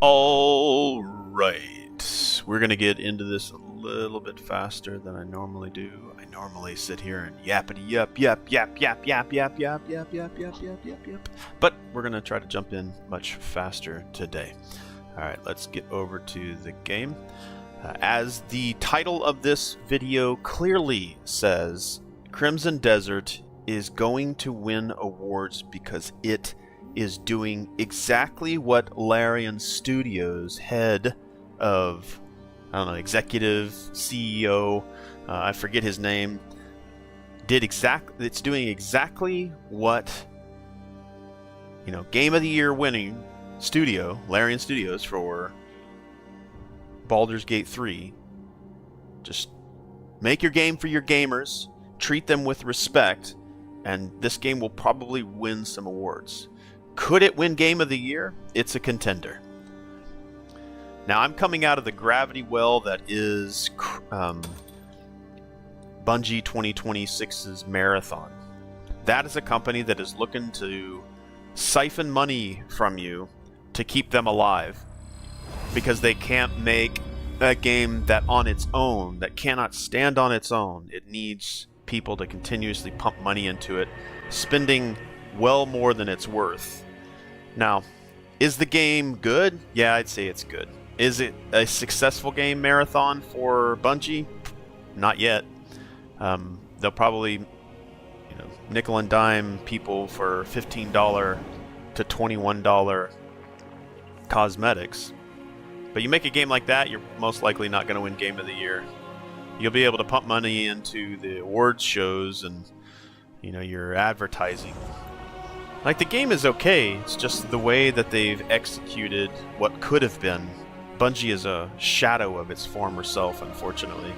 All right, we're gonna get into this a little bit faster than I normally do. I normally sit here and yappity yap yap yap yap yap yap yap yap yap yap yap yap yap, but we're gonna try to jump in much faster today. All right, let's get over to the game. As the title of this video clearly says, Crimson Desert is going to win awards because it is doing exactly what Larian Studios' head of, I don't know, executive, CEO, I forget his name, did exactly. It's doing exactly what, Game of the Year winning studio, Larian Studios, for Baldur's Gate 3. Just make your game for your gamers, treat them with respect, and this game will probably win some awards. Could it win Game of the Year? It's a contender. Now, I'm coming out of the gravity well that is Bungie 2026's Marathon. That is a company that is looking to siphon money from you to keep them alive, because they can't make a game that on its own, that cannot stand on its own. It needs people to continuously pump money into it, spending well more than it's worth. Now, is the game good? Yeah, I'd say it's good. Is it a successful game, Marathon, for Bungie? Not yet. They'll probably, nickel and dime people for $15 to $21 cosmetics. But you make a game like that, you're most likely not going to win Game of the Year. You'll be able to pump money into the awards shows and, your advertising. Like, the game is okay, it's just the way that they've executed what could have been. Bungie is a shadow of its former self, unfortunately.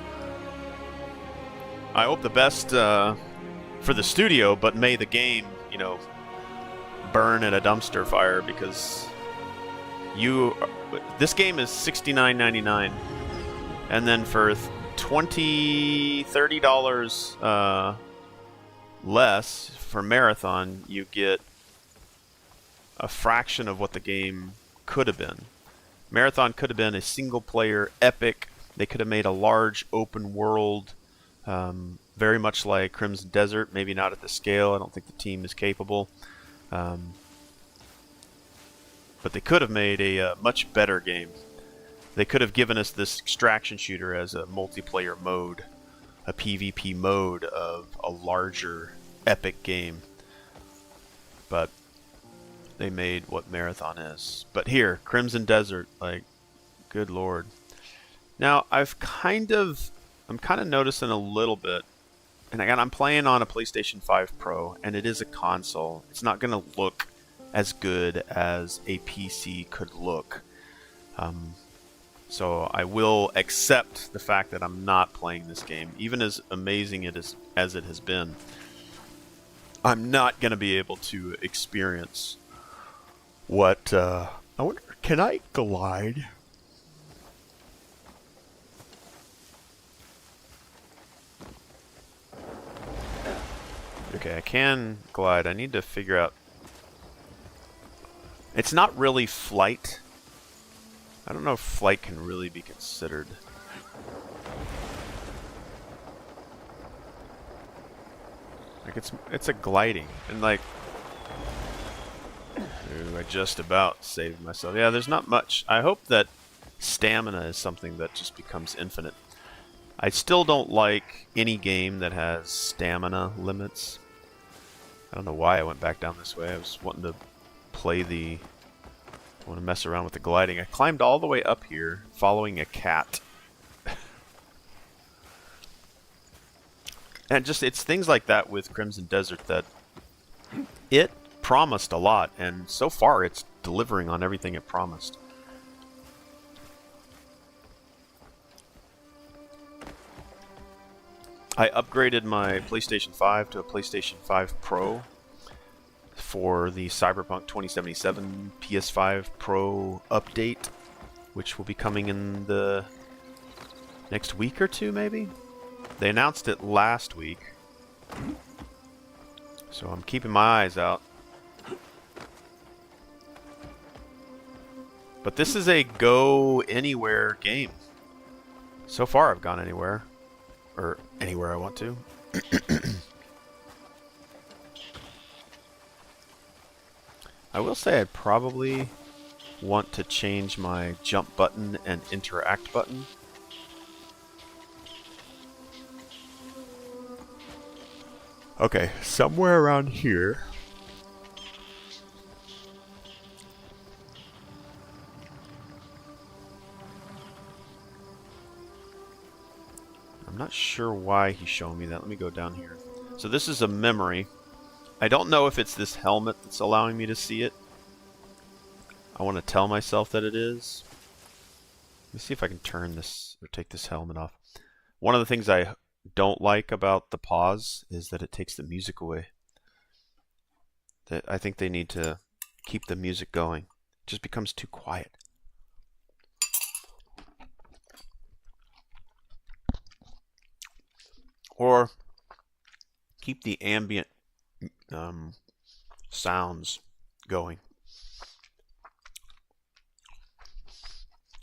I hope the best for the studio, but may the game, burn in a dumpster fire, because this game is $69.99, and then for $30 less for Marathon, you get a fraction of what the game could have been. Marathon could have been a single-player epic. They could have made a large open world, very much like Crimson Desert, maybe not at the scale. I don't think the team is capable. But they could have made a much better game. They could have given us this extraction shooter as a multiplayer mode, a PvP mode of a larger epic game. But they made what Marathon is. But here, Crimson Desert, like, good lord. Now, I'm kind of noticing a little bit, and again, I'm playing on a PlayStation 5 Pro, and it is a console. It's not going to look as good as a PC could look. So I will accept the fact that I'm not playing this game, even as amazing as it has been. I'm not going to be able to experience what, I wonder, can I glide? Okay, I can glide. I need to figure out. It's not really flight. I don't know if flight can really be considered. Like, it's a gliding, and like, ooh, I just about saved myself. Yeah, there's not much. I hope that stamina is something that just becomes infinite. I still don't like any game that has stamina limits. I don't know why I went back down this way. I was wanting to play I want to mess around with the gliding. I climbed all the way up here following a cat. And it's things like that with Crimson Desert that it promised a lot, and so far it's delivering on everything it promised. I upgraded my PlayStation 5 to a PlayStation 5 Pro for the Cyberpunk 2077 PS5 Pro update, which will be coming in the next week or two, maybe? They announced it last week, so I'm keeping my eyes out. But this is a go anywhere game. So far I've gone anywhere. Or anywhere I want to. I will say I'd probably want to change my jump button and interact button. Okay, somewhere around here. I'm not sure why he's showing me that. Let me go down here. So this is a memory. I don't know if it's this helmet that's allowing me to see it. I want to tell myself that it is. Let me see if I can turn this or take this helmet off. One of the things I don't like about the pause is that it takes the music away. That I think they need to keep the music going. It just becomes too quiet. Or keep the ambient sounds going.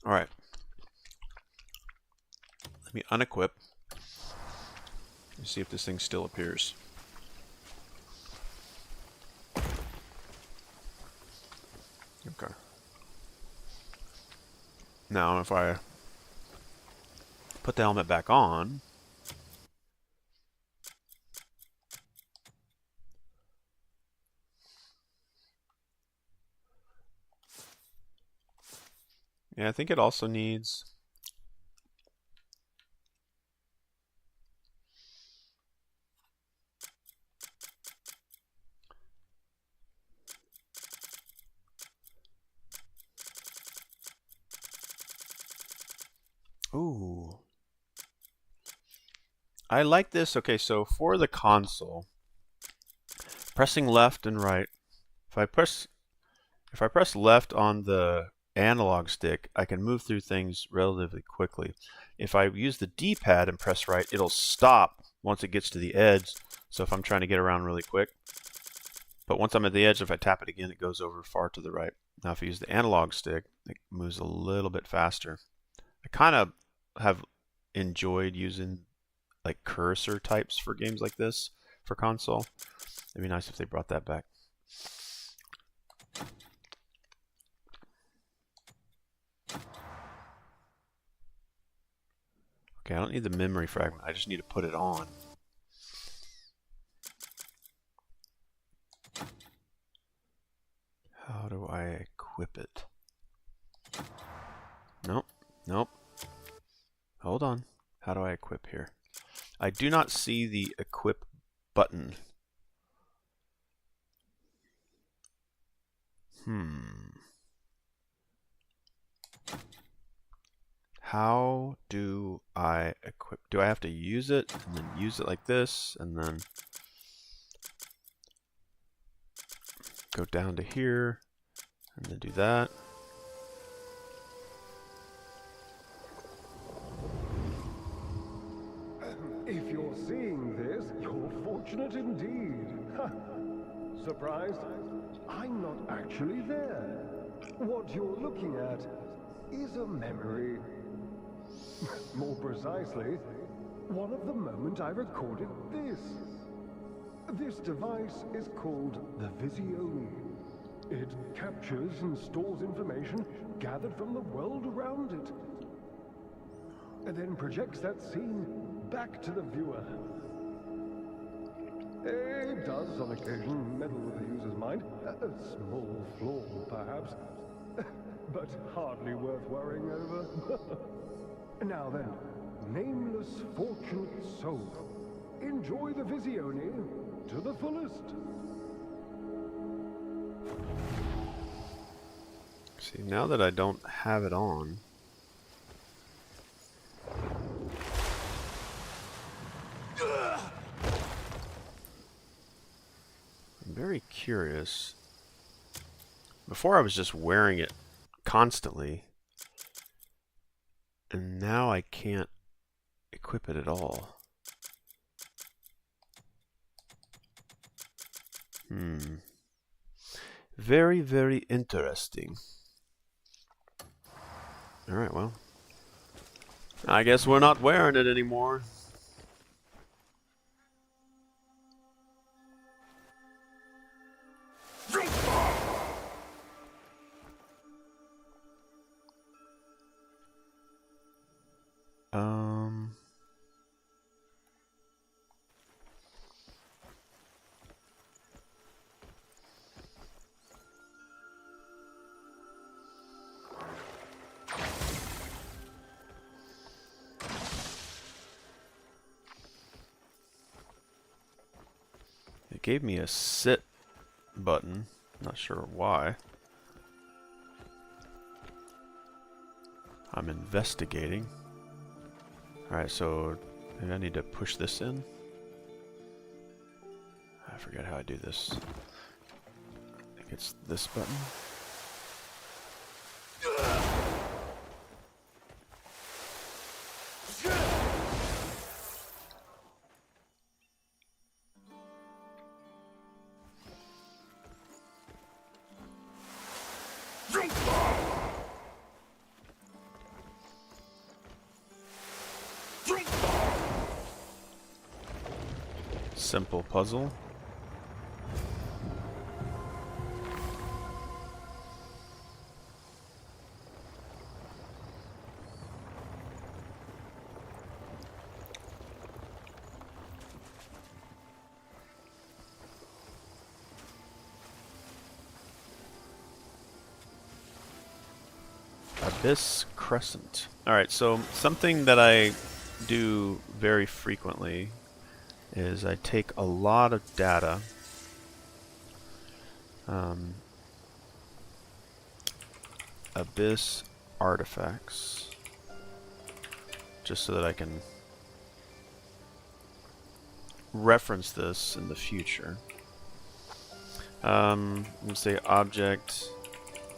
All right. Let me unequip. Let's see if this thing still appears. Okay. Now, if I put the helmet back on, yeah, I think it also needs ooh. I like this. Okay, so for the console, pressing left and right, if I press left on the analog stick, I can move through things relatively quickly. If I use the D-pad and press right, it'll stop once it gets to the edge. So if I'm trying to get around really quick. But once I'm at the edge, if I tap it again, it goes over far to the right. Now if I use the analog stick, it moves a little bit faster. I kind of have enjoyed using like cursor types for games like this for console. It'd be nice if they brought that back. Okay, I don't need the memory fragment. I just need to put it on. How do I equip it? Nope. Nope. Hold on. How do I equip here? I do not see the equip button. How do I equip? Do I have to use it and then use it like this and then go down to here and then do that? If you're seeing this, you're fortunate indeed. Surprised? I'm not actually there. What you're looking at is a memory. More precisely, one of the moment I recorded this. This device is called the Visione. It captures and stores information gathered from the world around it, and then projects that scene back to the viewer. It does on occasion meddle with the user's mind. A small flaw, perhaps, but hardly worth worrying over. Now then, nameless fortunate soul, enjoy the Visione to the fullest. See, now that I don't have it on, I'm very curious. Before I was just wearing it constantly, and now I can't equip it at all. Very, very interesting. Alright, well. I guess we're not wearing it anymore. It gave me a sit button. Not sure why. I'm investigating. Alright, so maybe I need to push this in. I forget how I do this. I think it's this button. Simple puzzle. Abyss Crescent. Alright, so something that I do very frequently is I take a lot of data, Abyss artifacts, just so that I can reference this in the future. Let's say object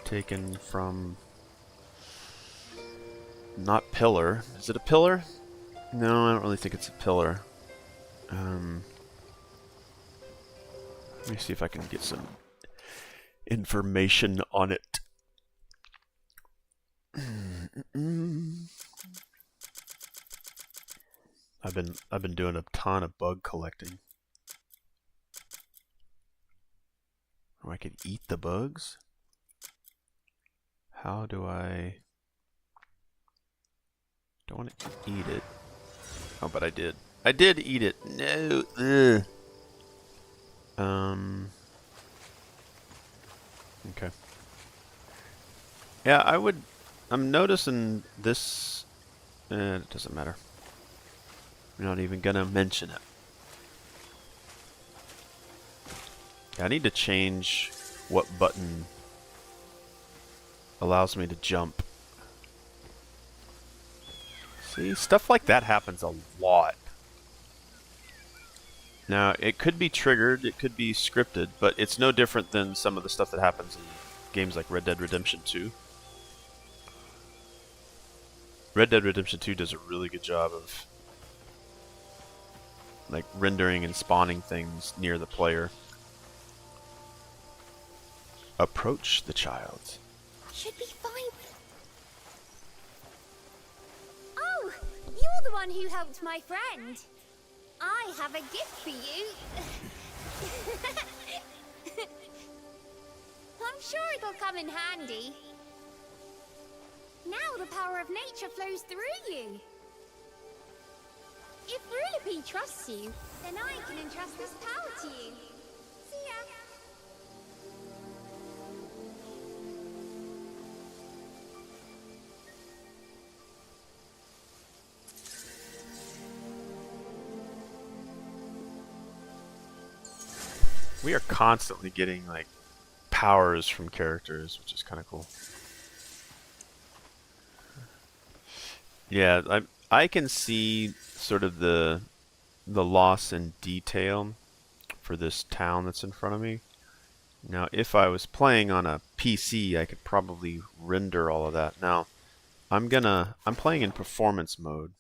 taken from, not pillar. Is it a pillar? No, I don't really think it's a pillar. Let me see if I can get some information on it. I've been doing a ton of bug collecting. Oh, I could eat the bugs? How do I... Don't want to eat it. Oh, but I did. I did eat it. No. Ugh. Okay. Yeah, I'm noticing this. It doesn't matter. I'm not even gonna mention it. I need to change what button allows me to jump. See, stuff like that happens a lot. Now, it could be triggered, it could be scripted, but it's no different than some of the stuff that happens in games like Red Dead Redemption 2. Red Dead Redemption 2 does a really good job of like rendering and spawning things near the player. Approach the child. Should be fine. Oh, you're the one who helped my friend. I have a gift for you. I'm sure it'll come in handy. Now the power of nature flows through you. If Rulipy trusts you, then I can entrust this power to you. See ya. We are constantly getting like powers from characters, which is kind of cool. Yeah, I can see sort of the loss in detail for this town that's in front of me. Now, if I was playing on a PC, I could probably render all of that. Now, I'm playing in performance mode.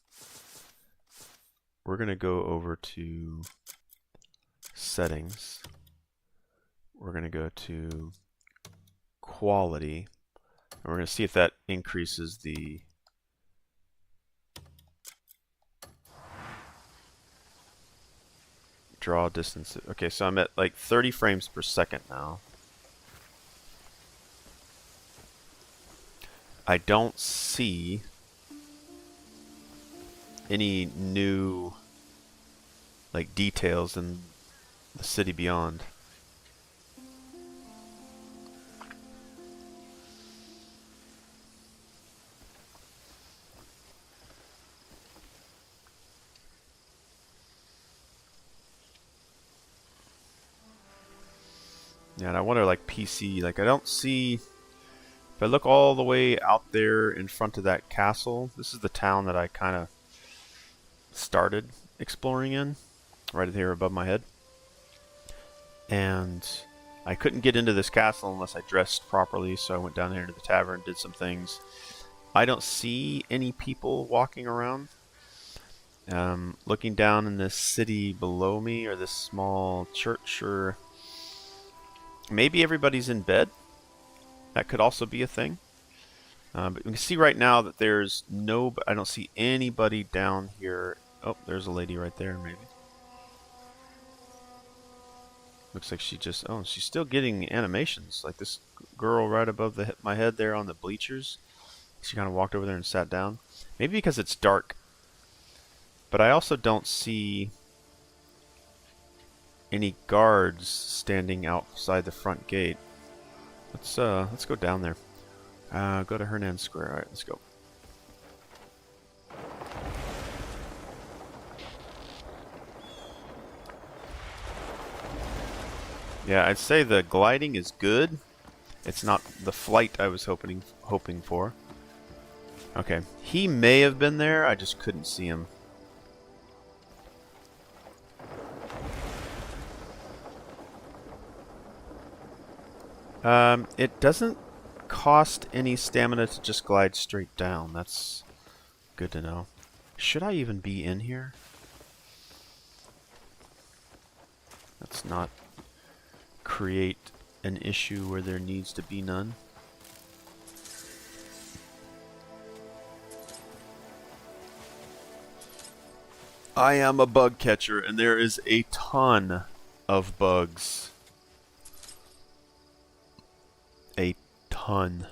We're gonna go over to settings. We're gonna go to quality, we're going to see if that increases the draw distance. Okay, so I'm at like 30 frames per second now. I don't see any new like details in the city beyond. Yeah, and I wonder, like, PC, like, I don't see, if I look all the way out there in front of that castle, this is the town that I kind of started exploring in, right here above my head. And I couldn't get into this castle unless I dressed properly, so I went down here to the tavern, did some things. I don't see any people walking around. Looking down in this city below me, or this small church, or maybe everybody's in bed. That could also be a thing. But you can see right now that there's no... I don't see anybody down here. Oh, there's a lady right there, maybe. Looks like she just... Oh, she's still getting animations. Like this girl right above my head there on the bleachers. She kind of walked over there and sat down. Maybe because it's dark. But I also don't see any guards standing outside the front gate. Let's go down there. Go to Hernan Square. All right, let's go. Yeah, I'd say the gliding is good. It's not the flight I was hoping for. Okay, he may have been there. I just couldn't see him. It doesn't cost any stamina to just glide straight down. That's good to know. Should I even be in here? Let's not create an issue where there needs to be none. I am a bug catcher, and there is a ton of bugs. A ton.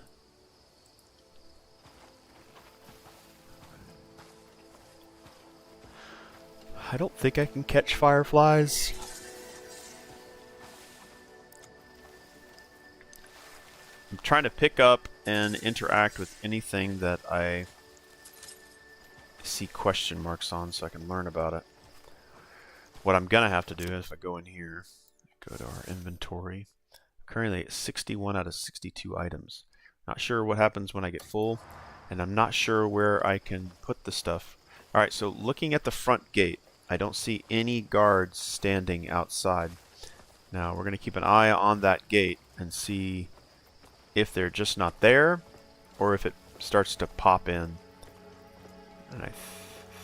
I don't think I can catch fireflies. I'm trying to pick up and interact with anything that I see question marks on so I can learn about it. What I'm gonna have to do is if I go in here, go to our inventory. Currently at 61 out of 62 items. Not sure what happens when I get full, and I'm not sure where I can put the stuff. Alright, so looking at the front gate, I don't see any guards standing outside. Now we're going to keep an eye on that gate and see if they're just not there, or if it starts to pop in. And I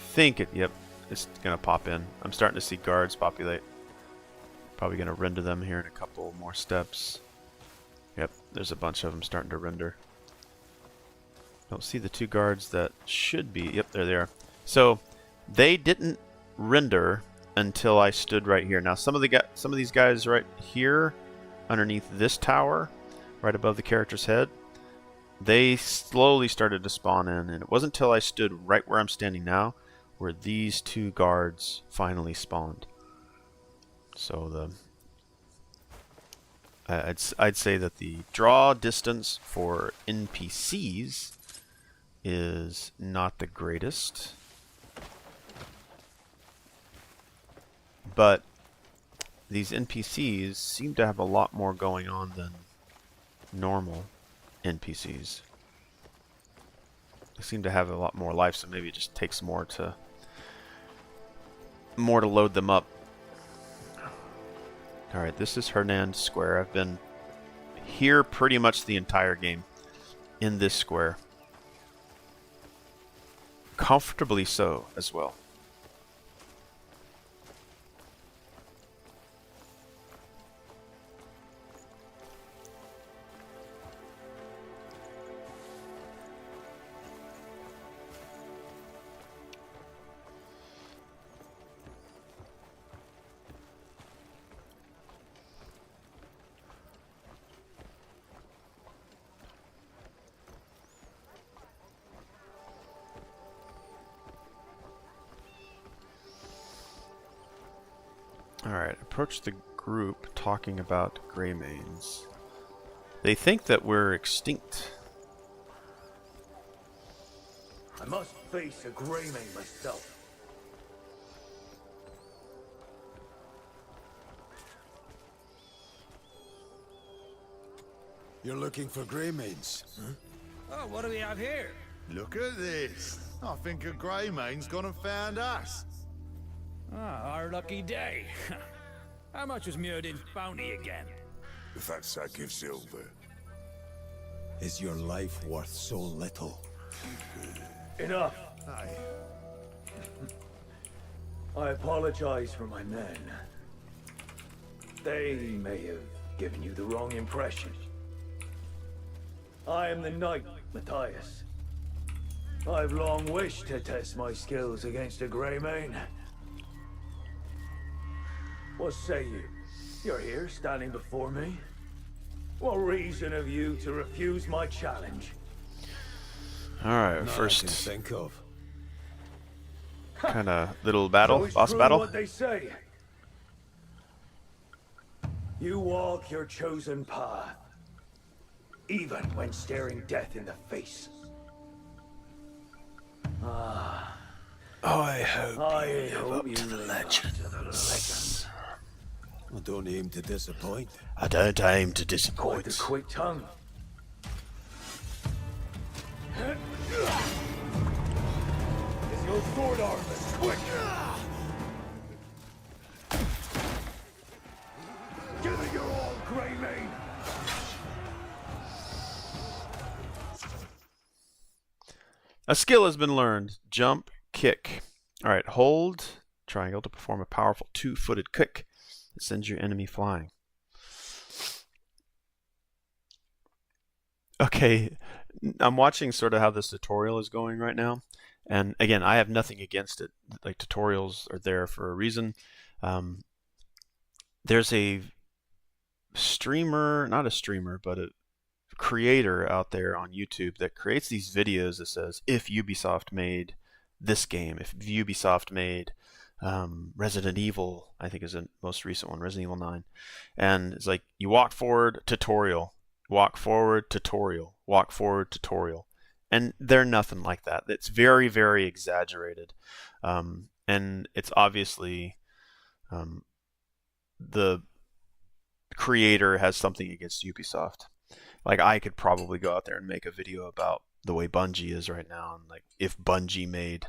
think yep, it's going to pop in. I'm starting to see guards populate. Probably going to render them here in a couple more steps. Yep, there's a bunch of them starting to render. Don't see the two guards that should be. Yep, they're there. So they didn't render until I stood right here. Now some of these guys right here underneath this tower, right above the character's head, they slowly started to spawn in, and it wasn't until I stood right where I'm standing now where these two guards finally spawned. So I'd say that the draw distance for NPCs is not the greatest, but these NPCs seem to have a lot more going on than normal NPCs. They seem to have a lot more life, so maybe it just takes more to load them up. Alright, this is Hernan Square. I've been here pretty much the entire game, in this square. Comfortably so, as well. Alright, approach the group talking about Greymanes. They think that we're extinct. I must face a Greymane myself. You're looking for Greymanes, huh? Oh, what do we have here? Look at this. I think a Greymane's gone and found us. Ah, our lucky day. How much was Muradin's bounty again? The fat sack of silver. Is your life worth so little? Enough. Hey, I apologize for my men. They may have given you the wrong impression. I am the knight, Matthias. I've long wished to test my skills against a Greymane. What say you? You're here, standing before me? What reason have you to refuse my challenge? Alright, Not first I can think of. kind of little battle, So it's boss true battle. what they say. You walk your chosen path, even when staring death in the face. I hope I hope you live up to the legend. I don't aim to disappoint. I don't aim to Quite disappoint. the quick tongue. Is your sword arm as quick? Give it your all, Greymane! A skill has been learned. Jump, kick. Alright, hold triangle to perform a powerful two-footed kick that sends your enemy flying. Okay, I'm watching sort of how this tutorial is going right now. And again, I have nothing against it. Like, tutorials are there for a reason. There's a streamer, not a streamer, but a creator out there on YouTube that creates these videos that says, if Ubisoft made this game, if Ubisoft made Resident Evil, I think is the most recent one, Resident Evil 9. And it's like, you walk forward, tutorial, walk forward, tutorial, walk forward, tutorial. And they're nothing like that. It's very, very exaggerated. And it's obviously the creator has something against Ubisoft. Like, I could probably go out there and make a video about the way Bungie is right now, and like if Bungie made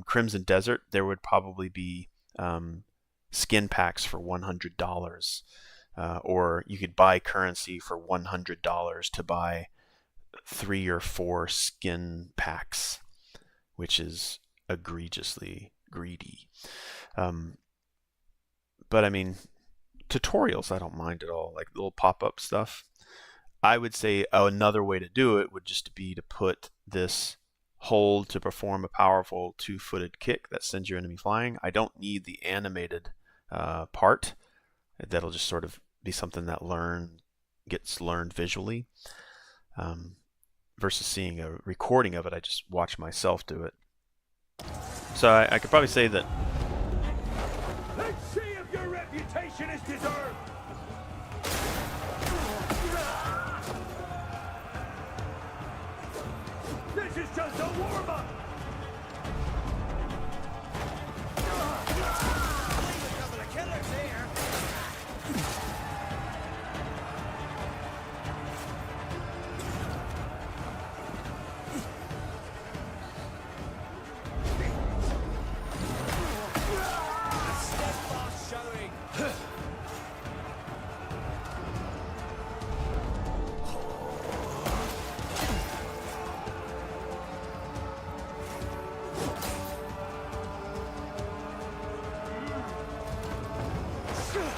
Crimson Desert, there would probably be skin packs for $100, or you could buy currency for $100 to buy 3 or 4 skin packs, which is egregiously greedy. But I mean, tutorials I don't mind at all, like little pop-up stuff. I would say another way to do it would just be to put this hold to perform a powerful two-footed kick that sends your enemy flying. I don't need the animated part. That'll just sort of be something that gets learned visually. Versus seeing a recording of it, I just watch myself do it. So I could probably say that. Let's see if your reputation is deserved! This is just a warm-up!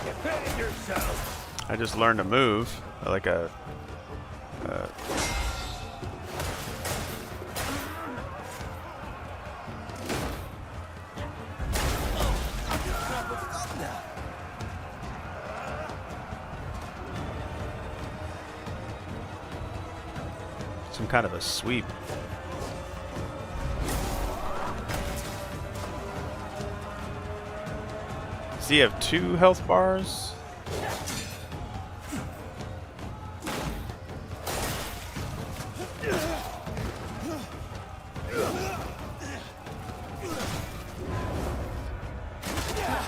Defend yourself! I just learned a move, like a some kind of a sweep. Does he have 2 health bars?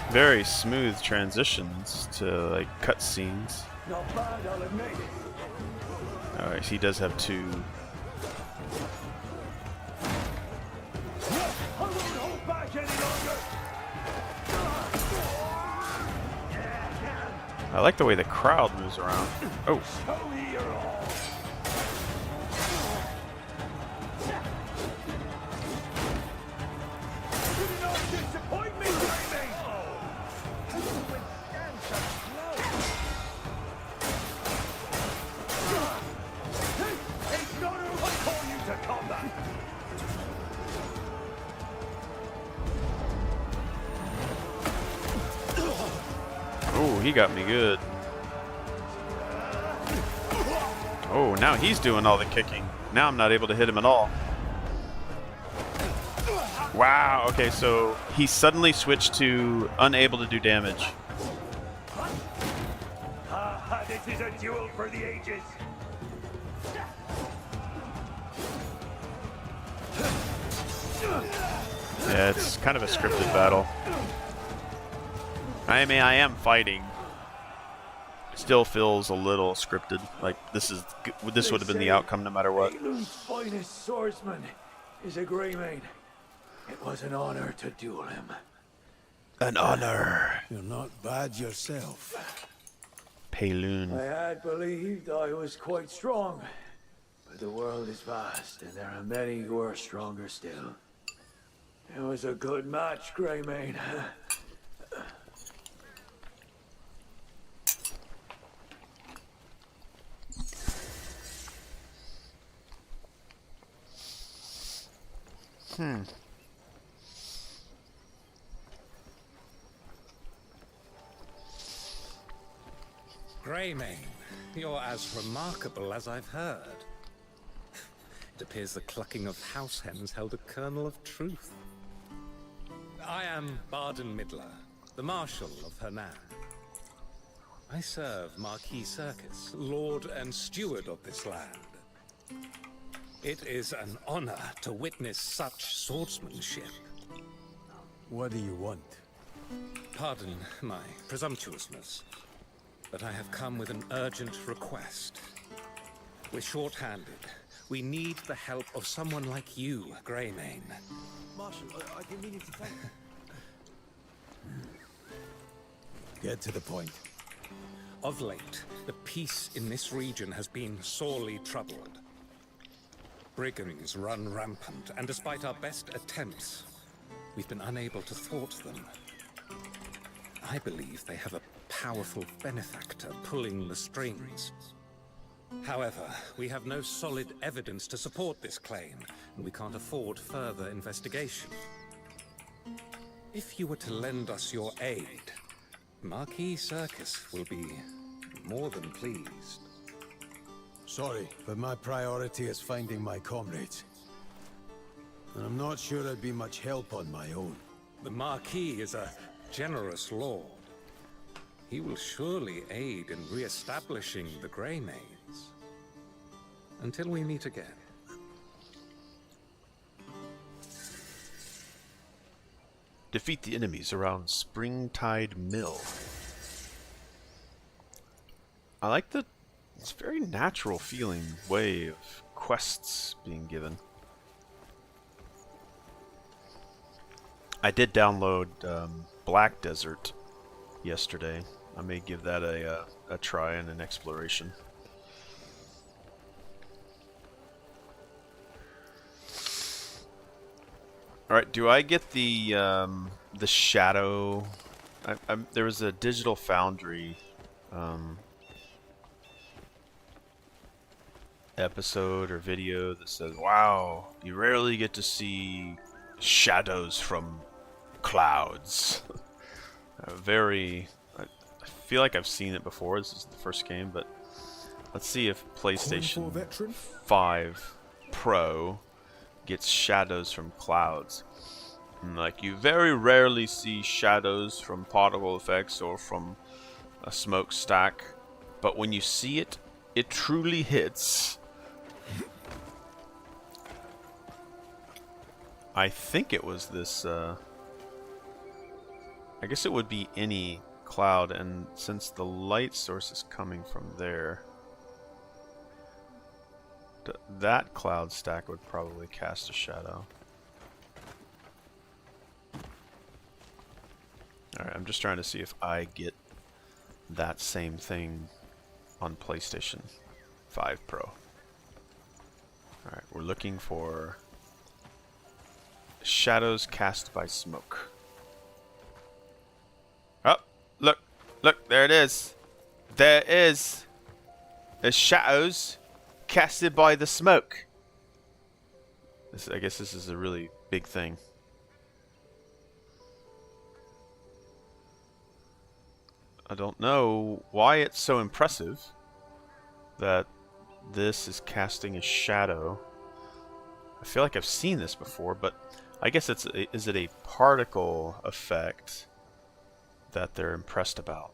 Very smooth transitions to like cutscenes. Not bad, I'll admit. Alright, he does have 2. I won't hold back any longer. I like the way the crowd moves around. Oh, Show me your all. You did not disappoint me, Jamie. How do you withstand such blows? It's not who I call you to combat. oh, he got me good. Oh, now he's doing all the kicking. Now I'm not able to hit him at all. Wow, okay, so he suddenly switched to unable to do damage. This is a duel for the ages. Yeah, it's kind of a scripted battle. I mean, I am fighting. Still feels a little scripted. Like this would have been the outcome no matter what. Elu's finest swordsman is a Greymane. It was an honor to duel him. An honor. You're not bad yourself. Payloon. I had believed I was quite strong, but the world is vast, and there are many who are stronger still. It was a good match, Greymane. Greymane, you're as remarkable as I've heard. It appears the clucking of house hens held a kernel of truth. I am Barden Midler, the Marshal of Hernan. I serve Marquis Circus, Lord and Steward of this land. It is an honor to witness such swordsmanship. What do you want? Pardon my presumptuousness, but I have come with an urgent request. We're short-handed. We need the help of someone like you, Greymane. Marshal, I can mean you to thank. Get to the point. Of late, the peace in this region has been sorely troubled. Brigands run rampant, and despite our best attempts, we've been unable to thwart them. I believe they have a powerful benefactor pulling the strings. However, we have no solid evidence to support this claim, and we can't afford further investigation. If you were to lend us your aid, Marquis Circus will be more than pleased. Sorry, but my priority is finding my comrades. And I'm not sure I'd be much help on my own. The Marquis is a generous lord. He will surely aid in re-establishing the Greymanes. Until we meet again. Defeat the enemies around Springtide Mill. I like the it's a very natural feeling way of quests being given. I did download Black Desert yesterday. I may give that a try and an exploration. All right, do I get the shadow? There was a Digital Foundry episode or video that says, "Wow, you rarely get to see shadows from clouds." I feel like I've seen it before. This is the first game, but let's see if PlayStation 5 Pro gets shadows from clouds. Like, you very rarely see shadows from particle effects or from a smokestack, but when you see it, it truly hits. I think it was this, I guess it would be any cloud, and since the light source is coming from there, that cloud stack would probably cast a shadow. Alright, I'm just trying to see if I get that same thing on PlayStation 5 Pro. Alright, we're looking for shadows cast by smoke. Oh, look, there it is. There it is. There's shadows casted by the smoke. I guess this is a really big thing. I don't know why it's so impressive that this is casting a shadow. I feel like I've seen this before, but I guess is it a particle effect that they're impressed about?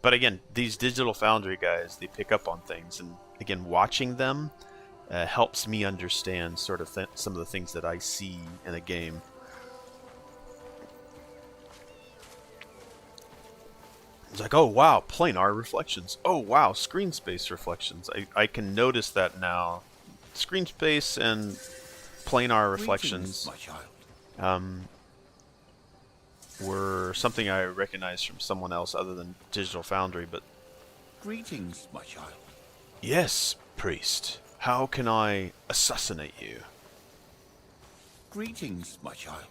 But again, these Digital Foundry guys, they pick up on things, and again, watching them helps me understand sort of some of the things that I see in a game. It's like, oh wow, planar reflections. Oh wow, screen space reflections. I can notice that now. Screen space and planar reflections were something I recognized from someone else other than Digital Foundry, but... Greetings, my child. Yes, priest. How can I assassinate you? Greetings, my child.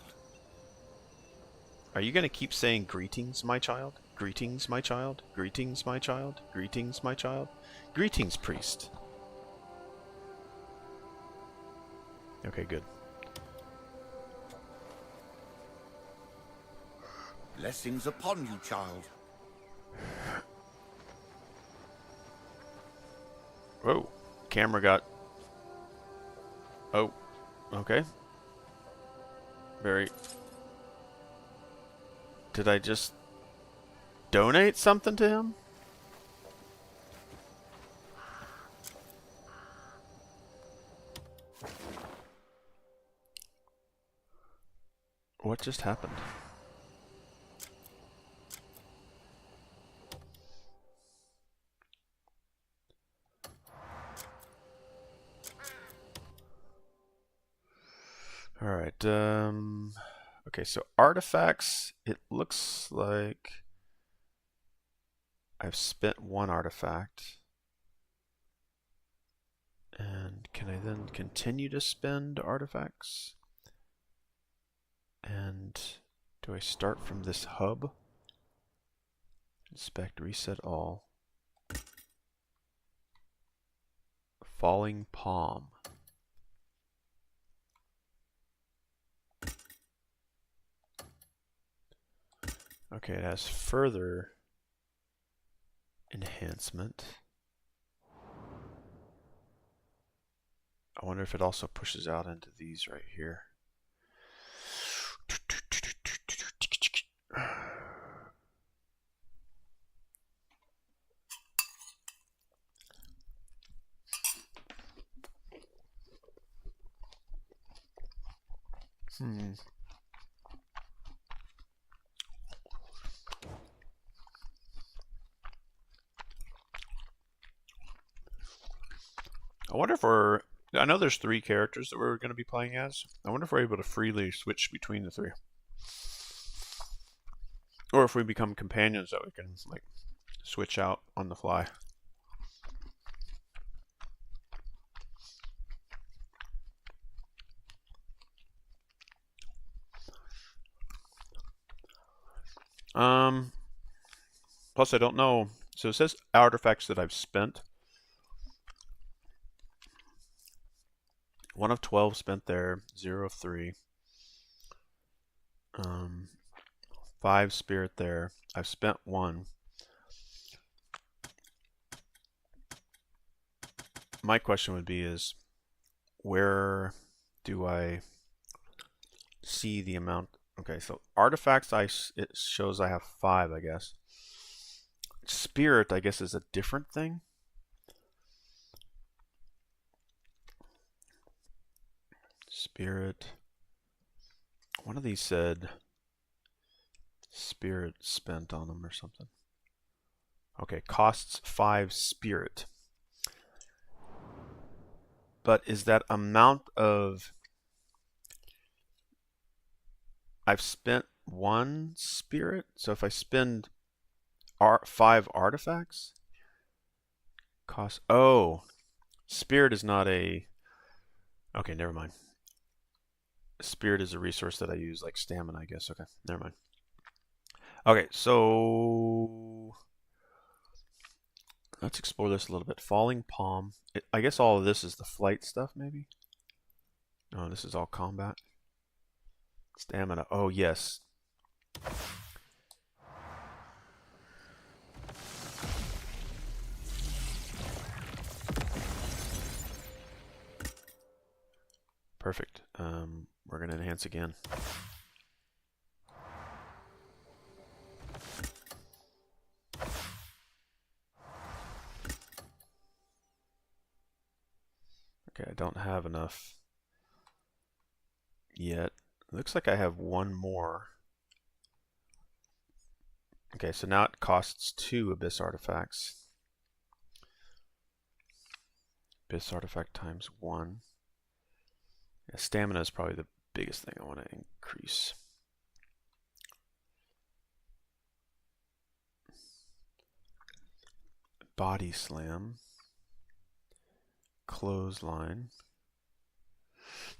Are you going to keep saying greetings, my child? Greetings, my child? Greetings, my child? Greetings, my child? Greetings, priest. Okay, good. Blessings upon you, child. Whoa. Camera got... Oh. Okay. Very... Did I just donate something to him? What just happened? Alright, okay, so artifacts, it looks like I've spent one artifact. And can I then continue to spend artifacts? And do I start from this hub? Inspect, reset all. Falling palm. Okay, it has further enhancement. I wonder if it also pushes out into these right here. I wonder if I know there's 3 characters that we're going to be playing as. I wonder if we're able to freely switch between the 3. Or if we become companions that we can, like, switch out on the fly. Plus I don't know. So it says artifacts that I've spent. 1 of 12 spent there, 0 of 3. 5 spirit there. I've spent 1. My question would be is, where do I see the amount. Okay, so artifacts, it shows I have 5, I guess. Spirit, I guess, is a different thing. Spirit. One of these said spirit spent on them or something. Okay, costs 5 spirit. But is that amount of... I've spent 1 spirit, so if I spend 5 artifacts, cost... Oh, spirit is not a... Okay, never mind. Spirit is a resource that I use, like stamina, I guess. Okay, never mind. Okay, so let's explore this a little bit. Falling Palm. I guess all of this is the flight stuff, maybe? No, this is all combat. Stamina. Oh, yes. Perfect. We're going to enhance again. Okay, I don't have enough yet. Looks like I have 1 more. Okay, so now it costs 2 Abyss artifacts. Abyss artifact times 1. Yeah, stamina is probably the biggest thing I want to increase. Body slam. Clothesline.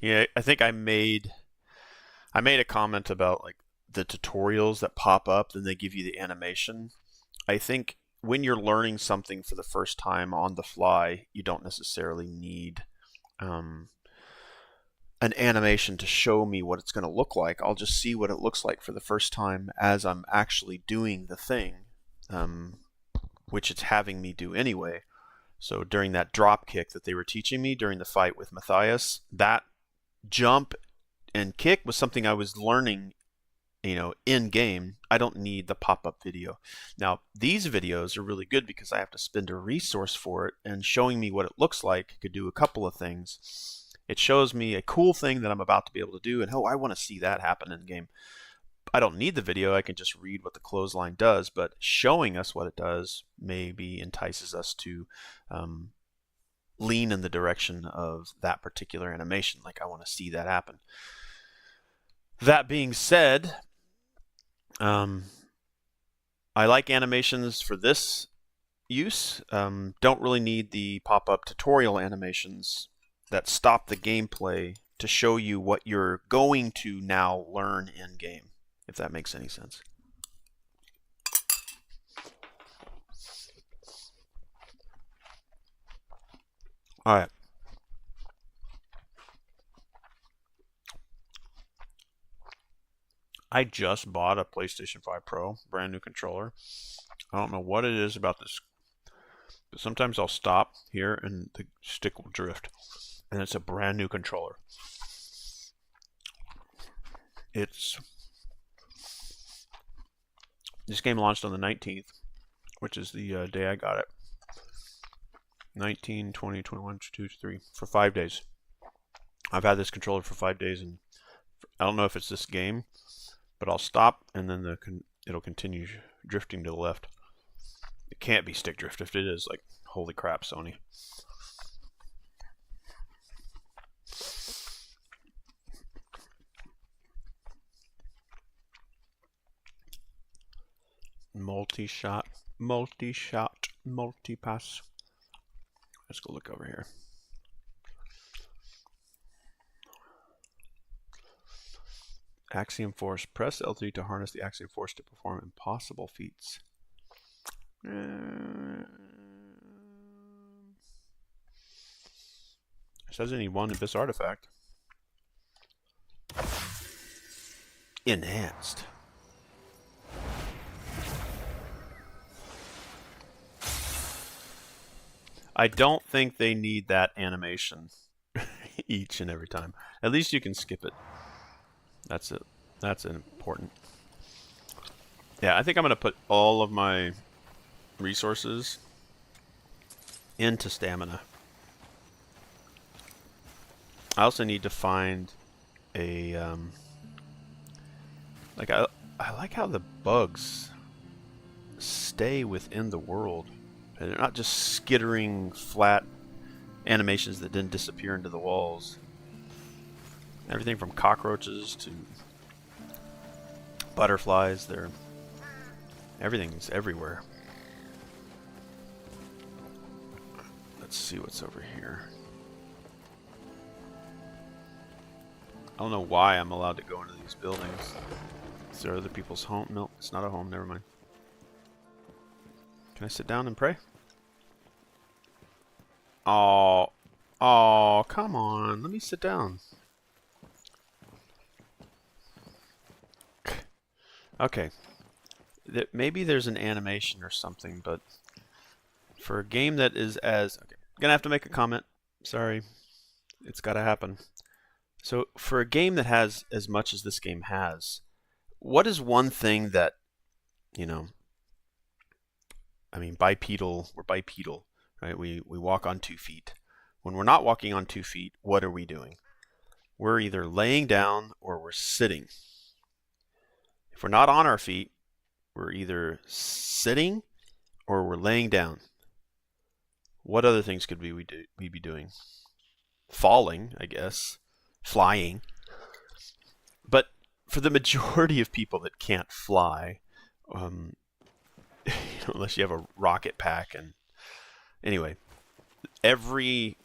Yeah, I think I made a comment about like the tutorials that pop up, then they give you the animation. I think when you're learning something for the first time on the fly, you don't necessarily need an animation to show me what it's going to look like. I'll just see what it looks like for the first time as I'm actually doing the thing, which it's having me do anyway. So during that drop kick that they were teaching me during the fight with Matthias, that jump and kick was something I was learning, in game. I don't need the pop-up video. Now, these videos are really good because I have to spend a resource for it, and showing me what it looks like could do a couple of things. It shows me a cool thing that I'm about to be able to do, and I want to see that happen in game. I don't need the video. I can just read what the clothesline does, but showing us what it does maybe entices us to lean in the direction of that particular animation. Like, I want to see that happen. That being said, I like animations for this use. Don't really need the pop-up tutorial animations that stop the gameplay to show you what you're going to now learn in game, if that makes any sense. All right. I just bought a PlayStation 5 Pro, brand new controller. I don't know what it is about this, but sometimes I'll stop here and the stick will drift. And it's a brand new controller. This game launched on the 19th, which is the day I got it. 19, 20, 21, 22, 23, for 5 days. I've had this controller for 5 days, and I don't know if it's this game, but I'll stop, and then it'll continue drifting to the left. It can't be stick drift. If it is, like, holy crap, Sony. Multi-shot, multi-pass. Let's go look over here. Axiom Force. Press L3 to harness the Axiom Force to perform impossible feats. It says I need 1 Abyss artifact. Enhanced. I don't think they need that animation each and every time. At least you can skip it. That's it. That's important. Yeah, I think I'm going to put all of my resources into stamina. I also need to find a like I like how the bugs stay within the world. And they're not just skittering flat animations that didn't disappear into the walls. Everything from cockroaches to butterflies, everything's everywhere. Let's see what's over here. I don't know why I'm allowed to go into these buildings. Is there other people's home? No, it's not a home. Never mind. Can I sit down and pray? Oh, come on. Let me sit down. Okay. Maybe there's an animation or something, but for a game that is as... Okay. I'm going to have to make a comment. Sorry. It's got to happen. So, for a game that has as much as this game has, what is one thing that, you know... I mean, we're bipedal, right? We walk on 2 feet. When we're not walking on 2 feet, what are we doing? We're either laying down or we're sitting. If we're not on our feet, we're either sitting or we're laying down. What other things could we be doing? Falling, I guess. Flying. But for the majority of people that can't fly, unless you have a rocket pack, and anyway, every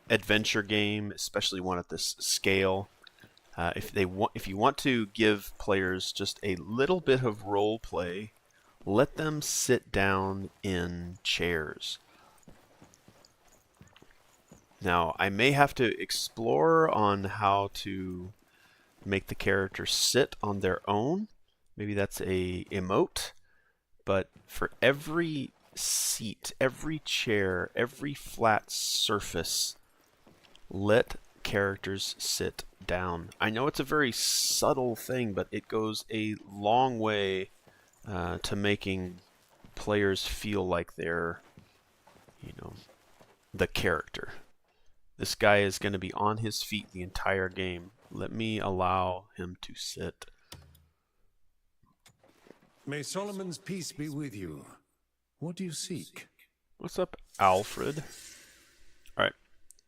adventure game, especially one at this scale, if you want to give players just a little bit of role play, let them sit down in chairs. Now, I may have to explore on how to make the character sit on their own. Maybe that's a emote. But for every seat, every chair, every flat surface, let characters sit down. I know it's a very subtle thing, but it goes a long way to making players feel like they're, the character. This guy is going to be on his feet the entire game. Let me allow him to sit. May Solomon's peace be with you. What do you seek? What's up, Alfred? Alright,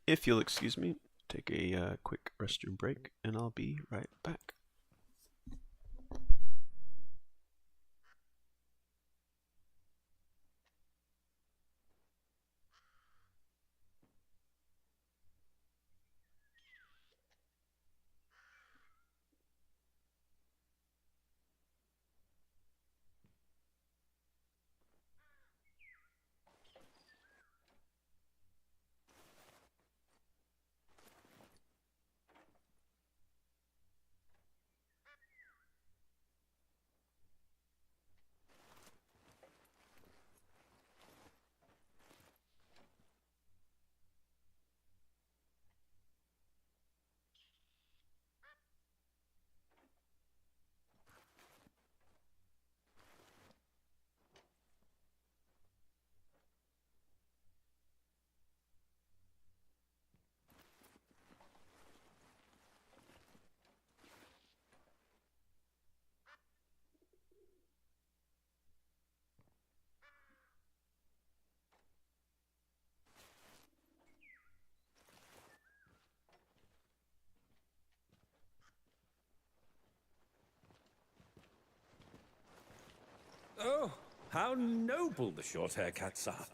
if you'll excuse me, take a quick restroom break, and I'll be right back. Oh, how noble the short-haired cats are.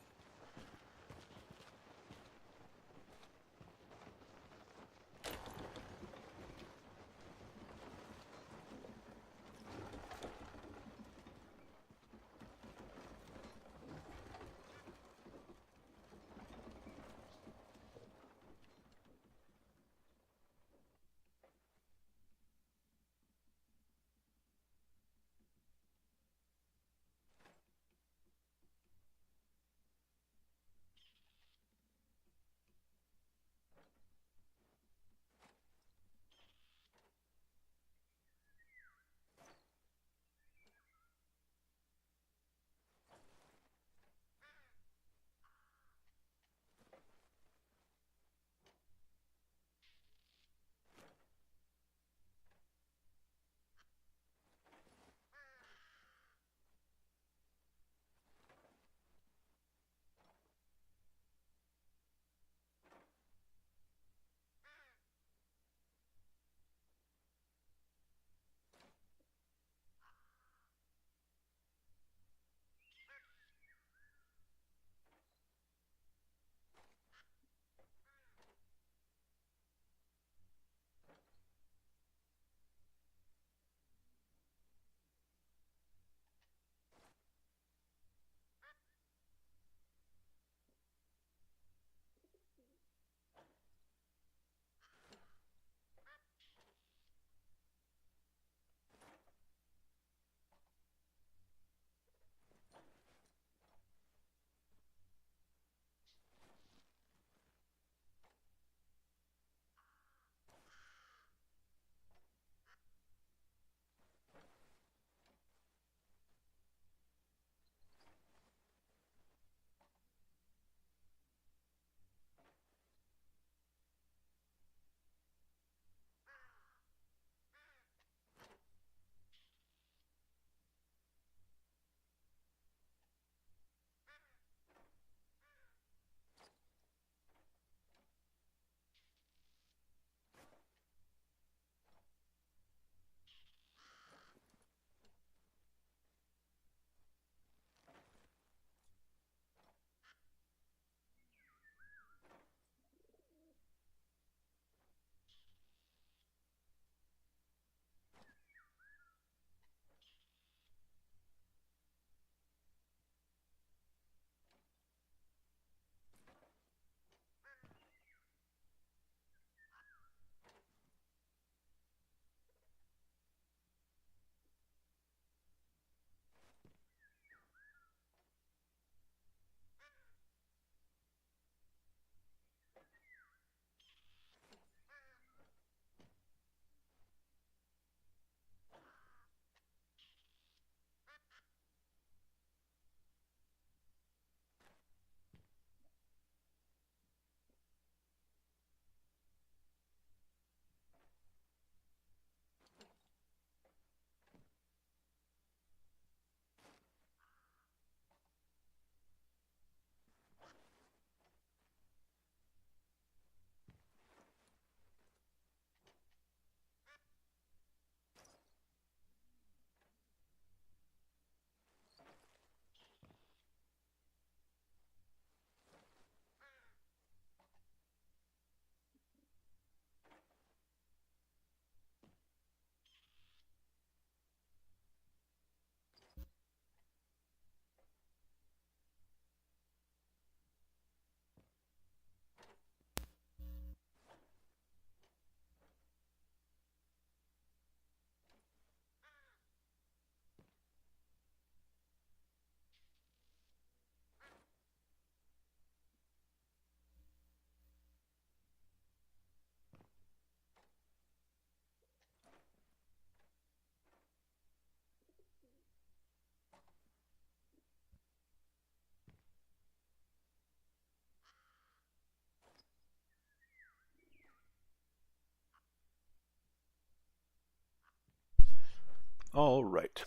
All right.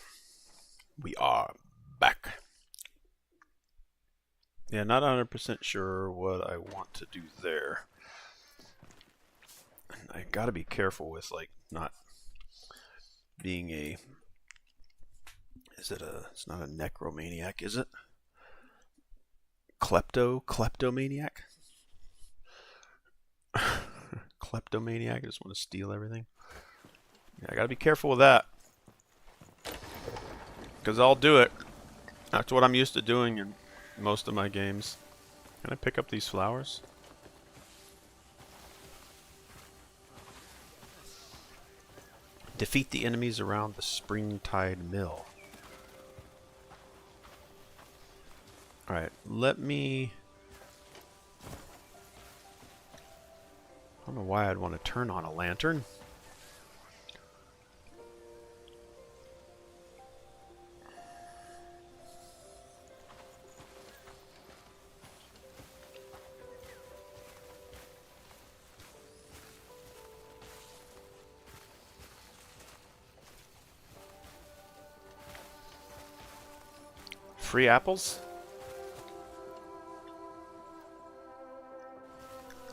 We are back. Yeah, not 100% sure what I want to do there. I gotta be careful with, like, not being a... It's not a necromaniac, is it? Kleptomaniac? Kleptomaniac, I just want to steal everything. Yeah, I gotta be careful with that. Because I'll do it. That's what I'm used to doing in most of my games. Can I pick up these flowers? Defeat the enemies around the Springtide Mill. Alright, let me... I don't know why I'd want to turn on a lantern. Free apples?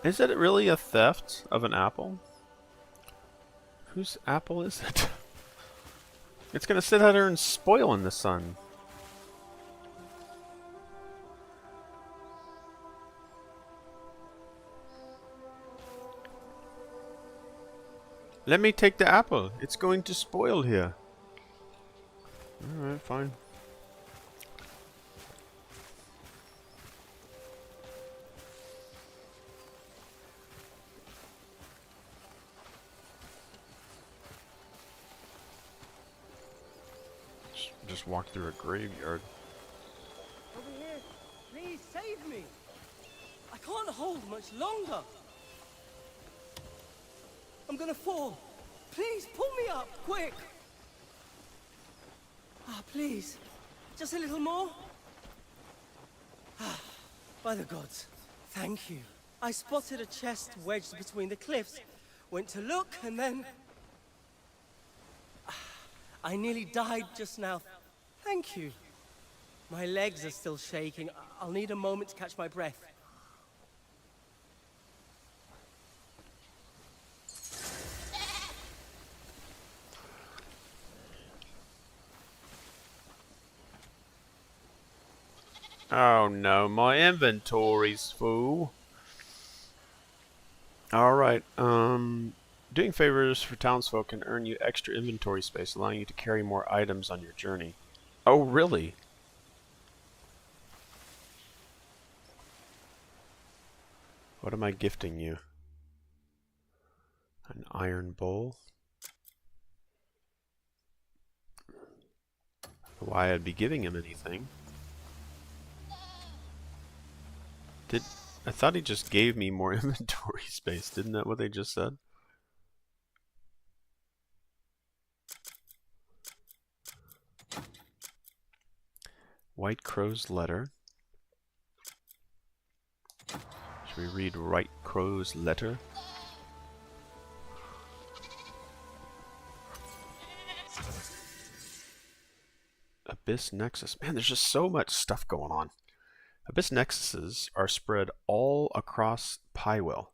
Is it really a theft of an apple? Whose apple is it? It's gonna sit out there and spoil in the sun. Let me take the apple. It's going to spoil here. Alright, fine. Just walk through a graveyard. Over here, please save me. I can't hold much longer. I'm gonna fall. Please pull me up, quick. Ah, please, just a little more. Ah, by the gods, thank you. I spotted a chest wedged between the cliffs. Went to look, and then I nearly died just now. Thank you. My legs are still shaking. I'll need a moment to catch my breath. Oh no, my inventory's full. Alright, doing favors for townsfolk can earn you extra inventory space, allowing you to carry more items on your journey. Oh, really? What am I gifting you? An iron bowl? Why I'd be giving him anything? I thought he just gave me more inventory space. Didn't that what they just said? White Crow's letter. Should we read White Crow's letter? Abyss Nexus. Man, there's just so much stuff going on. Abyss Nexuses are spread all across Pywell.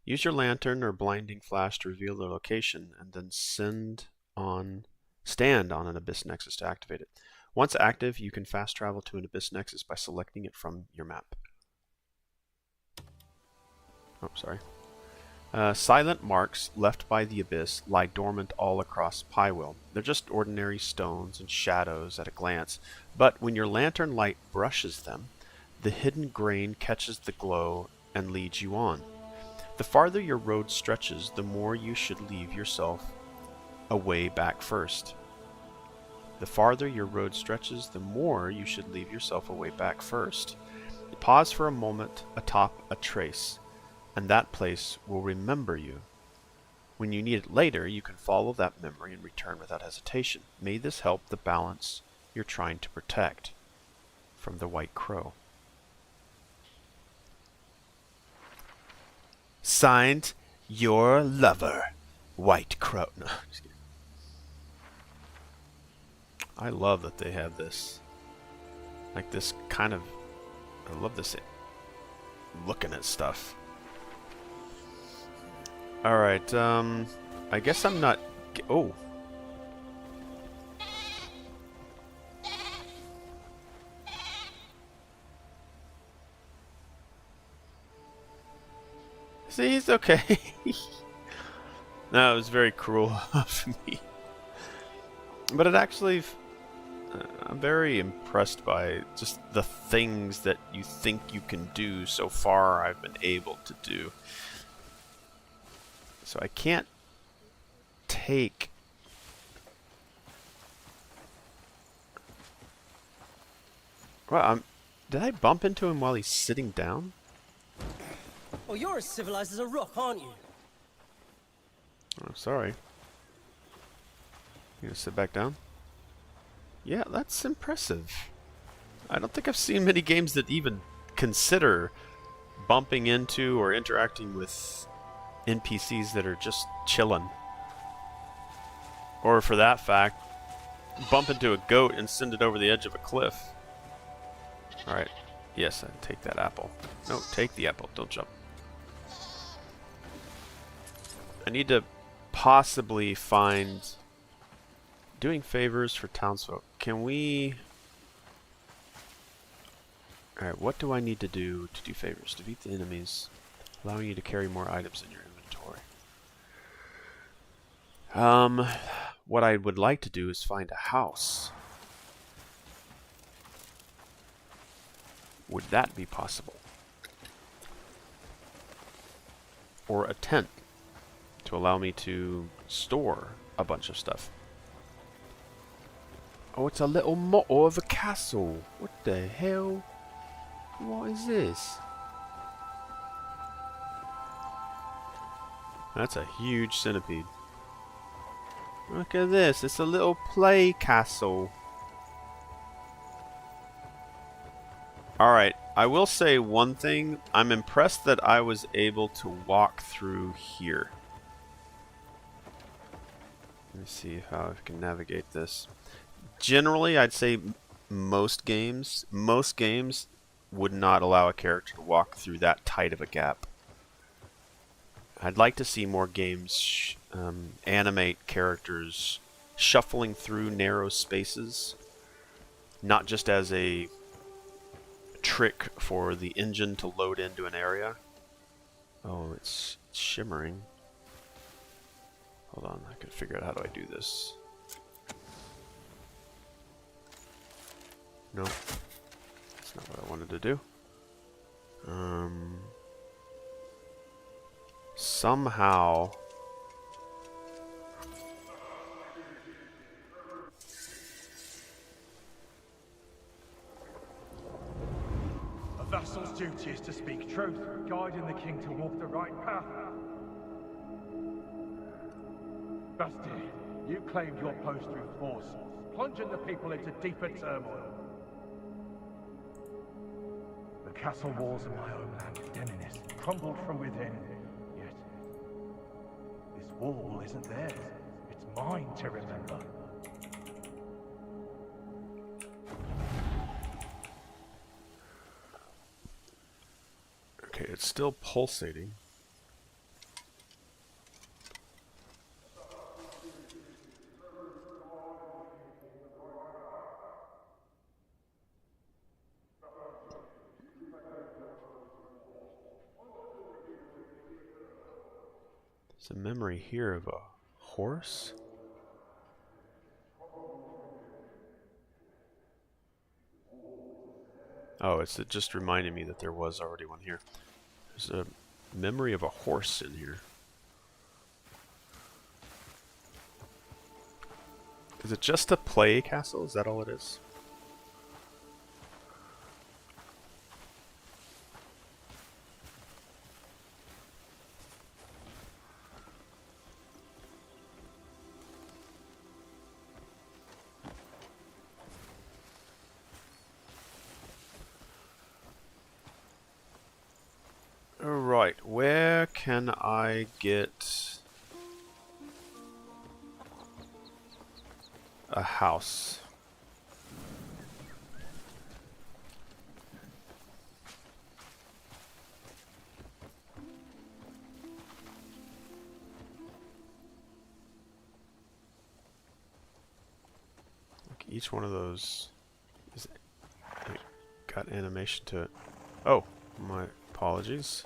Use your lantern or blinding flash to reveal their location, and then stand on an Abyss Nexus to activate it. Once active, you can fast travel to an Abyss Nexus by selecting it from your map. Oh, sorry. Silent marks left by the Abyss lie dormant all across Pywell. They're just ordinary stones and shadows at a glance, but when your lantern light brushes them, the hidden grain catches the glow and leads you on. The farther your road stretches, the more you should leave yourself a way back first. The farther your road stretches, the more you should leave yourself a way back first. Pause for a moment atop a trace, and that place will remember you. When you need it later, you can follow that memory and return without hesitation. May this help the balance you're trying to protect. From the White Crow. Signed, your lover, White Crow. No, just kidding. I love that they have this. Like this kind of... I love this looking at stuff. Alright, I guess I'm not... Oh. See, he's okay. No, it was very cruel of me. But it actually... I'm very impressed by just the things that you think you can do so far I've been able to do. So I can't take... Well, did I bump into him while he's sitting down? Oh, you're as civilized as a rock, aren't you? Oh, sorry. You gonna sit back down? Yeah, that's impressive. I don't think I've seen many games that even consider bumping into or interacting with NPCs that are just chilling. Or for that fact, bump into a goat and send it over the edge of a cliff. Alright. Yes, I take that apple. No, take the apple. Don't jump. I need to possibly find... Doing favors for townsfolk. Can we... Alright, what do I need to do favors? Defeat the enemies, allowing you to carry more items in your inventory. What I would like to do is find a house. Would that be possible? Or a tent to allow me to store a bunch of stuff. Oh, it's a little motto of a castle. What the hell? What is this? That's a huge centipede. Look at this. It's a little play castle. Alright, I will say one thing. I'm impressed that I was able to walk through here. Let me see how I can navigate this. Generally, I'd say most games would not allow a character to walk through that tight of a gap. I'd like to see more games animate characters shuffling through narrow spaces, not just as a trick for the engine to load into an area. Oh, it's shimmering. Hold on, I can figure out how do I do this. No, that's not what I wanted to do. Somehow... A vassal's duty is to speak truth, guiding the king to walk the right path. Basti, you claimed your post through force, plunging the people into deeper turmoil. The castle walls of my homeland, Denenis, crumbled from within. Yet, this wall isn't theirs. It's mine to remember. Okay, it's still pulsating. There's a memory here of a horse. Oh, it just reminded me that there was already one here. There's a memory of a horse in here. Is it just a play castle? Is that all it is? Alright, where can I get a house? Each one of those is got animation to it. Oh, my apologies.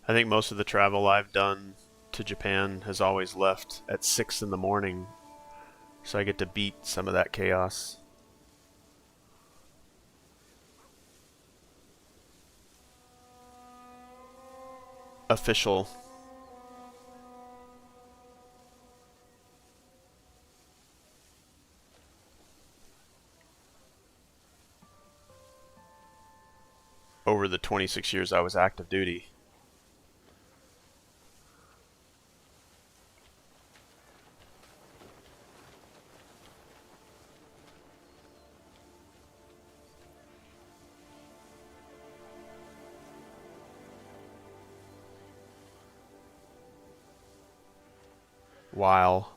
I think most of the travel I've done to Japan has always left at 6 in the morning, so I get to beat some of that chaos. Official. Over the 26 years I was active duty. While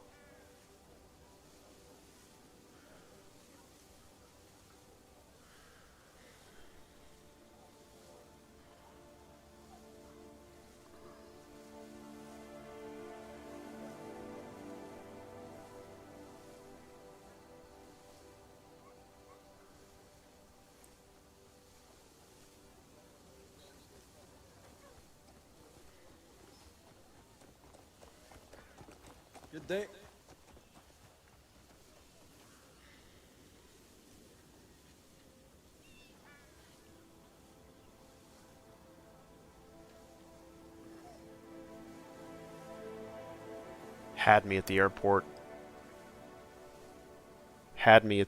Good day. had me at the airport. Had me at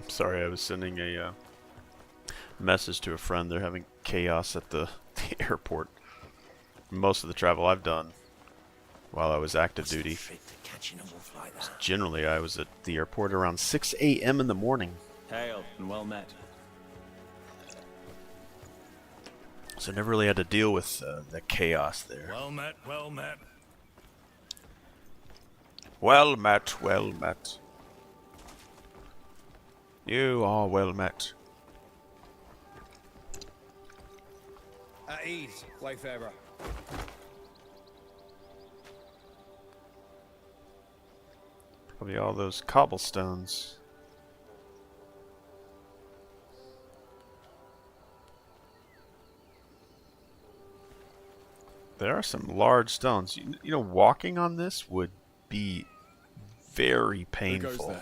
Sorry, I was sending a message to a friend. They're having chaos at the airport. Most of the travel I've done while I was active duty. Generally, I was at the airport around 6 a.m. in the morning. Hail and well met. So I never really had to deal with the chaos there. Well met, well met. Well met, well met. You are well met. At ease, wayfarer. Probably all those cobblestones. There are some large stones. You know, walking on this would be very painful.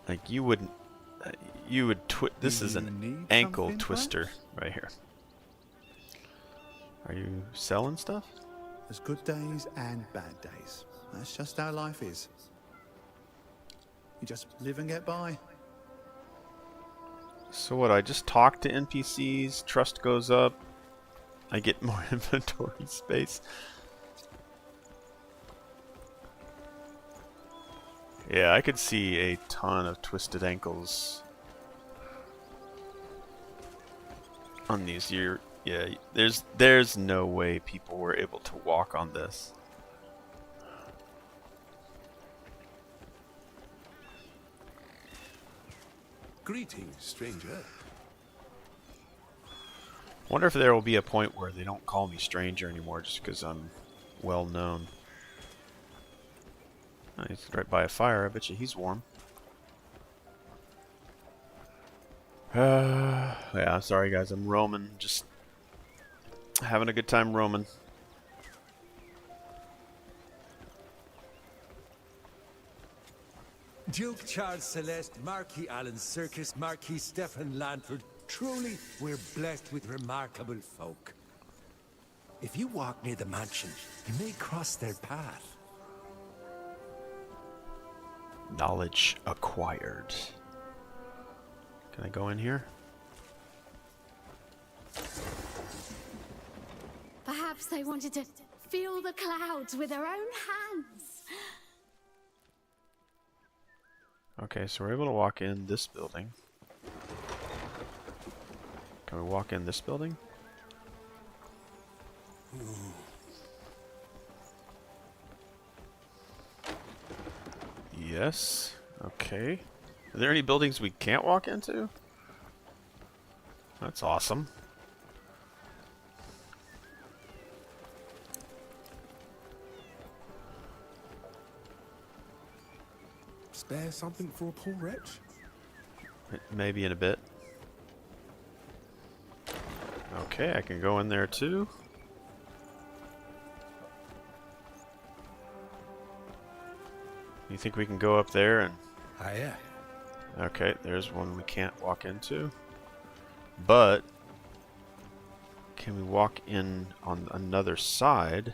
Like you would this is an ankle twister right here. Are you selling stuff? There's good days and bad days. That's just how life is. You just live and get by. So what, I just talk to NPCs, trust goes up, I get more inventory space. Yeah, I could see a ton of twisted ankles on these. Yeah, there's no way people were able to walk on this. Greetings, stranger. Wonder if there will be a point where they don't call me stranger anymore just because I'm well known. Oh, he's right by a fire. I bet you he's warm. Yeah, sorry guys, I'm roaming. Just having a good time roaming. Duke Charles Celeste, Marquis Alan Circus, Marquis Stephen Lanford. Truly, we're blessed with remarkable folk. If you walk near the mansion, you may cross their path. Knowledge acquired. Can I go in here? Perhaps they wanted to feel the clouds with their own hands. Okay, so we're able to walk in this building. Can we walk in this building? Yes. Okay. Are there any buildings we can't walk into? That's awesome. Spare something for a poor wretch? Maybe in a bit. Okay, I can go in there too. You think we can go up there and... Yeah. Okay, there's one we can't walk into. But can we walk in on another side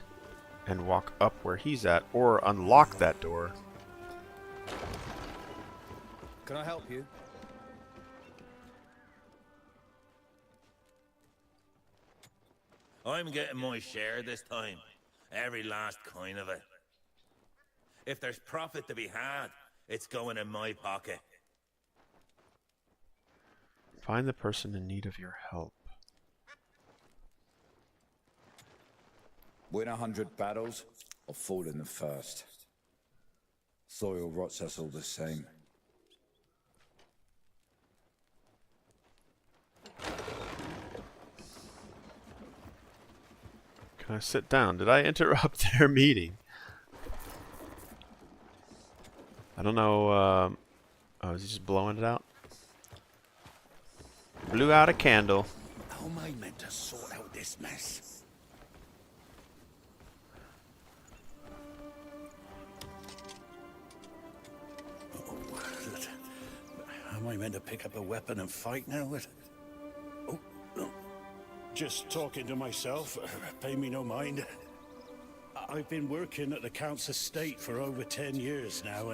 and walk up where he's at, or unlock that door? Can I help you? I'm getting my share this time. Every last coin of it. If there's profit to be had, it's going in my pocket. Find the person in need of your help. Win 100 battles, or fall in the first. Soil rots us all the same. Can I sit down? Did I interrupt their meeting? I don't know. Oh, is he just blowing it out? Blew out a candle. How am I meant to sort out this mess? Am I meant to pick up a weapon and fight now? Oh, no. Just talking to myself. Pay me no mind. I've been working at the Count's estate for over 10 years now.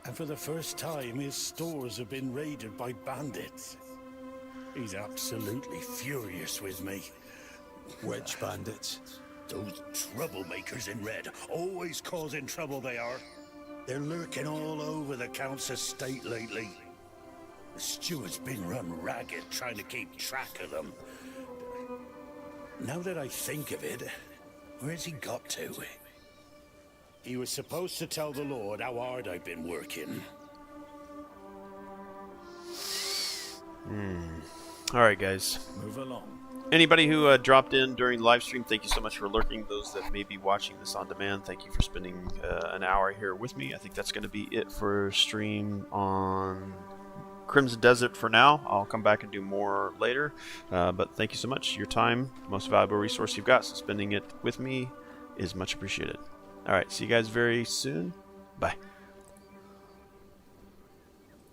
And for the first time, his stores have been raided by bandits. He's absolutely furious with me. Which bandits? Those troublemakers in red, always causing trouble they are. They're lurking all over the Count's estate lately. The steward's been run ragged trying to keep track of them. Now that I think of it, where's he got to? He was supposed to tell the Lord how hard I've been working. Alright guys. Move along. Anybody who dropped in during the live stream, thank you so much for lurking. Those that may be watching this on demand, thank you for spending an hour here with me. I think that's going to be it for stream on Crimson Desert for now. I'll come back and do more later. But thank you so much. Your time, most valuable resource you've got, so spending it with me is much appreciated. Alright, see you guys very soon. Bye.